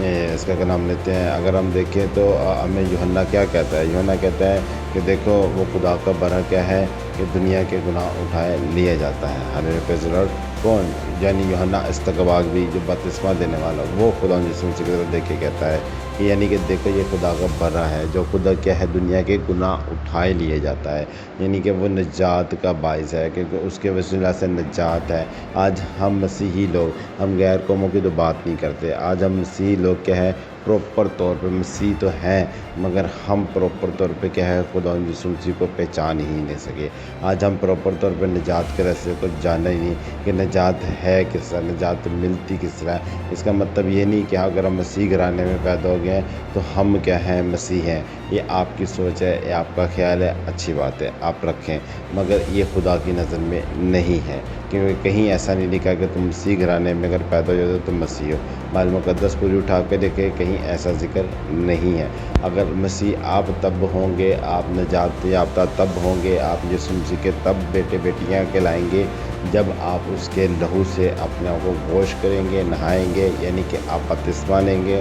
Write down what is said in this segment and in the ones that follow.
اس کا نام لیتے ہیں. اگر ہم دیکھیں تو ہمیں یوحنا کیا کہتا ہے؟ یوحنا کہتا ہے کہ دیکھو وہ خدا کا برا کیا ہے کہ دنیا کے گناہ اٹھائے لیا جاتا ہے. ہاللیلویہ پریز دی لارڈ. کون؟ یعنی یوحنا استقباغوی جو بپتسمہ دینے والا، وہ خدا یسوع مسیح کی طرف دیکھ کے کہتا ہے کہ یعنی کہ دیکھو یہ خدا کا برا ہے جو خدا کیا ہے دنیا کے گناہ اٹھائے لیے جاتا ہے، یعنی کہ وہ نجات کا باعث ہے کیونکہ اس کے وسیلہ سے نجات ہے. آج ہم مسیحی لوگ، ہم غیر قوموں کی تو بات نہیں کرتے، آج ہم مسیحی لوگ کیا ہے پراپر طور پہ مسیح تو ہیں مگر ہم پراپر طور پہ کیا ہے خدا یسوع مسیح کو پہچان ہی نہیں سکے. آج ہم پراپر طور پہ نجات کے راستے کو جانا ہی نہیں کہ نجات ہے کس طرح، نجات ملتی کس طرح. اس کا مطلب یہ نہیں کہ اگر ہم مسیح گھرانے میں پیدا ہو گئے ہیں تو ہم کیا ہیں مسیح ہیں. یہ آپ کی سوچ ہے، یہ آپ کا خیال ہے، اچھی بات ہے آپ رکھیں، مگر یہ خدا کی نظر میں نہیں ہے کیونکہ کہیں ایسا نہیں لکھا کہ تم مسیح گھرانے میں اگر پیدا ہو جاتے تو تم مسیح ہو. بائبل مقدس پوری اٹھا کے دیکھیں کہیں ایسا ذکر نہیں ہے. اگر مسیح آپ تب ہوں گے، آپ نجات یافتہ تب ہوں گے، آپ یسوع مسیح کے تب بیٹے بیٹیاں کہلائیں گے جب آپ اس کے لہو سے اپنے آپ کو گوش کریں گے، نہائیں گے، یعنی کہ آپ بپتسمہ لیں گے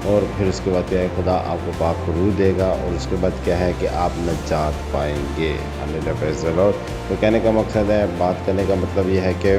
اور پھر اس کے بعد کیا ہے خدا آپ کو پاک روح دے گا اور اس کے بعد کیا ہے کہ آپ نجات پائیں گے. ہاللیلویہ پریز دی لارڈ. تو کہنے کا مقصد ہے، بات کرنے کا مطلب یہ ہے کہ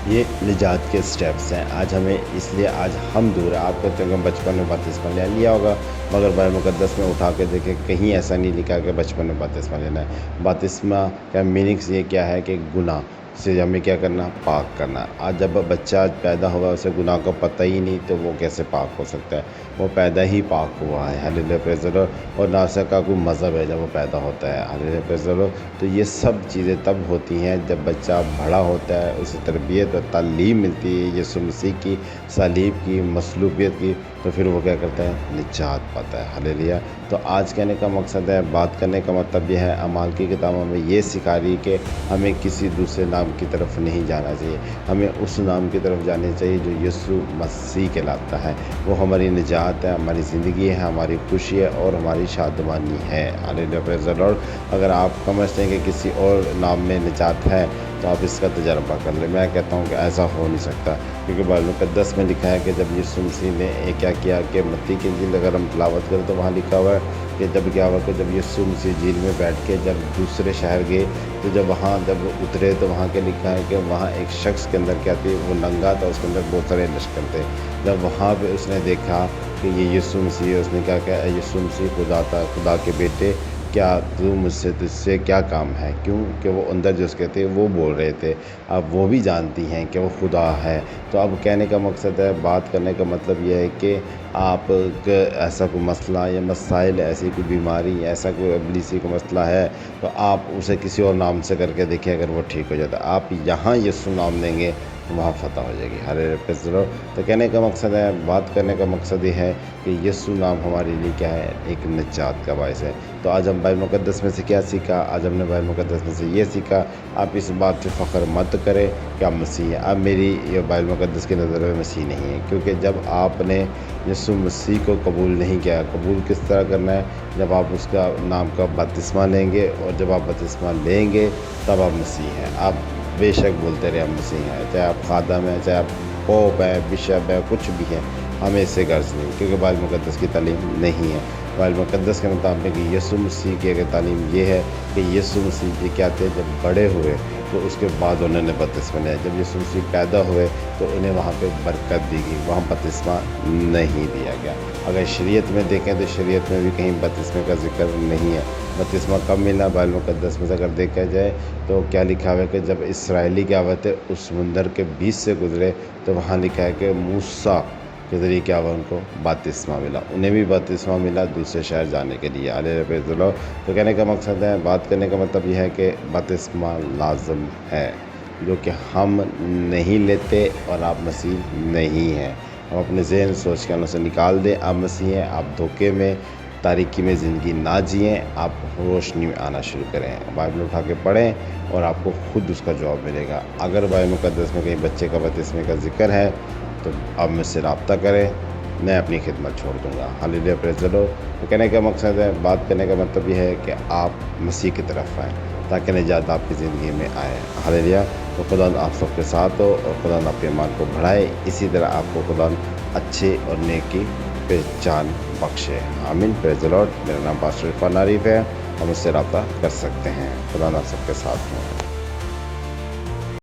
یہ نجات کے سٹیپس ہیں. آج ہمیں اس لیے آج ہم دور ہیں. آپ کہتے ہیں کہ بچپن میں بپتسمہ لیا ہوگا، مگر بائبل مقدس میں اٹھا کے دیکھیں کہیں ایسا نہیں لکھا کہ بچپن میں بپتسمہ لینا ہے. بپتسمہ کا میننگس یہ کیا ہے کہ گناہ سے ہمیں کیا کرنا، پاک کرنا. آج جب بچہ پیدا ہوا اسے گناہ کا پتہ ہی نہیں تو وہ کیسے پاک ہو سکتا ہے؟ وہ پیدا ہی پاک ہوا ہے. ہاللیلویہ پریز دی لارڈ. اور نہ اس کا کوئی مذہب ہے جب وہ پیدا ہوتا ہے. ہاللیلویہ پریز دی لارڈ. تو یہ سب چیزیں تب ہوتی ہیں جب بچہ بڑا ہوتا ہے، اسے تربیت اور تعلیم ملتی ہے یسوع مسیح کی، صلیب کی، مصلوبیت کی، تو پھر وہ کیا کرتا ہے، نجات پاتا ہے. ہاللیلویہ. تو آج کہنے کا مقصد ہے، بات کرنے کا مطلب یہ ہے، اعمال کی کتابوں میں یہ سکھا رہی کہ ہمیں کسی دوسرے نام کی طرف نہیں جانا چاہیے، ہمیں اس نام کی طرف جانے چاہیے جو یسوع مسیح کہلاتا ہے. وہ ہماری نجات ہے، ہماری زندگی ہے، ہماری خوشی ہے اور ہماری شادمانی ہے. ہاللیلویہ پریز دی لارڈ. اگر آپ سمجھتے ہیں کہ کسی اور نام میں نجات ہے تو آپ اس کا تجربہ کر لیں. میں کہتا ہوں کہ ایسا ہو نہیں سکتا کیونکہ بائبل مقدس میں لکھا ہے کہ جب یسوع مسیح نے کیا کیا کہ متی کی انجیل اگر ہم تلاوت کریں تو وہاں لکھا ہوا ہے کہ جب کیا ہوا کہ جب یسوع مسیح جھیل میں بیٹھ کے جب دوسرے شہر گئے تو جب وہاں جب اترے تو وہاں کے لکھا ہے کہ وہاں ایک شخص کے اندر کیا تھی، وہ ننگا تھا، اس کے اندر بہت سارے لشکر تھے. جب وہاں پہ اس نے دیکھا کہ یہ یسوع مسیح ہے، اس نے کیا کہا، یسوع مسیح خدا تھا، خدا کے بیٹے، کیا تو مجھ سے تجھ سے کیا کام ہے؟ کیوں کہ وہ اندر جو اس کے تھے وہ بول رہے تھے، اب وہ بھی جانتی ہیں کہ وہ خدا ہے. تو اب کہنے کا مقصد ہے، بات کرنے کا مطلب یہ ہے کہ آپ ایسا کوئی مسئلہ یا مسائل، ایسی کوئی بیماری، ایسا کوئی ابلیسی کا مسئلہ ہے تو آپ اسے کسی اور نام سے کر کے دیکھیں، اگر وہ ٹھیک ہو جاتا ہے. آپ یہاں یسوع نام دیں گے وہاں فتح ہو جائے گی. ہاللیلویہ پریز دی لارڈ. تو کہنے کا مقصد ہے، بات کرنے کا مقصد یہ ہے کہ یسوع نام ہمارے لیے کیا ہے، ایک نجات کا باعث ہے. تو آج ہم بائبل مقدس میں سے کیا سیکھا؟ آج ہم نے بائبل مقدس میں سے یہ سیکھا، آپ اس بات سے فخر مت کریں کہ آپ مسیح ہیں. اب میری یہ بائبل مقدس کی نظر میں مسیح نہیں ہے، کیونکہ جب آپ نے یسوع مسیح کو قبول نہیں کیا، قبول کس طرح کرنا ہے؟ جب آپ اس کا نام کا بپتسمہ لیں گے، اور جب آپ بپتسمہ لیں گے تب آپ مسیح ہیں. آپ بے شک بولتے رہے ہم مسیح ہیں، چاہے آپ خادم ہیں، چاہے آپ پوپ ہیں، بشپ ہے، کچھ بھی ہیں، ہمیں اس سے غرض نہیں، کیونکہ بائبل مقدس کی تعلیم نہیں ہے. بائبل مقدس کے مطابق یسوع مسیح کی اگر تعلیم یہ ہے کہ یسوع مسیح یہ کیا تھے، جب بڑے ہوئے تو اس کے بعد انہوں نے بپتسمہ لیا. جب یسوع مسیح پیدا ہوئے تو انہیں وہاں پہ برکت دی گئی، وہاں بپتسمہ نہیں دیا گیا. اگر شریعت میں دیکھیں تو شریعت میں بھی کہیں بپتسمے کا ذکر نہیں ہے. بپتسمہ کب ملا بائبل مقدس میں سے اگر دیکھا جائے تو کیا لکھا ہوا ہے کہ جب اسرائیلی کیا ہوئے تھے اس سمندر کے بیچ سے گزرے تو وہاں لکھا ہے کہ موسیٰ کے ذریعے کیا ہوا، ان کو بپتسمہ ملا، انہیں بھی بپتسمہ ملا دوسرے شہر جانے کے لیے. ہاللیلویہ پریز دی لارڈ. تو کہنے کا مقصد ہے، بات کرنے کا مطلب یہ ہے کہ بپتسمہ لازم ہے، جو کہ ہم نہیں لیتے اور آپ مسیح نہیں ہیں. ہم اپنے ذہن سوچ کے سے نکال دیں آپ مسیح ہیں. آپ دھوکے میں، تاریکی میں زندگی نہ جئیں، آپ روشنی میں آنا شروع کریں. بائبل اٹھا کے پڑھیں اور آپ کو خود اس کا جواب ملے گا. اگر بائبل مقدس میں کہیں بچے کا بپتسمے کا ذکر ہے تو آپ مجھ سے رابطہ کریں، میں اپنی خدمت چھوڑ دوں گا. ہاللیلویہ پریز دی لارڈ. تو کہنے کا مقصد ہے، بات کرنے کا مطلب یہ ہے کہ آپ مسیح کی طرف آئیں تاکہ نجات آپ کی زندگی میں آئے. ہاللیلویہ. تو خدا آپ سب کے ساتھ ہو اور خدا آپ کے ایمان کو بڑھائے. اسی طرح آپ کو خدا اچھے اور نیکی پہچان بخشے. آمین. پریز دی لارڈ. میرا نام پاسٹر عرفان عارف ہے. ہم اس سے رابطہ کر سکتے ہیں. خدا آپ سب کے ساتھ ہوں.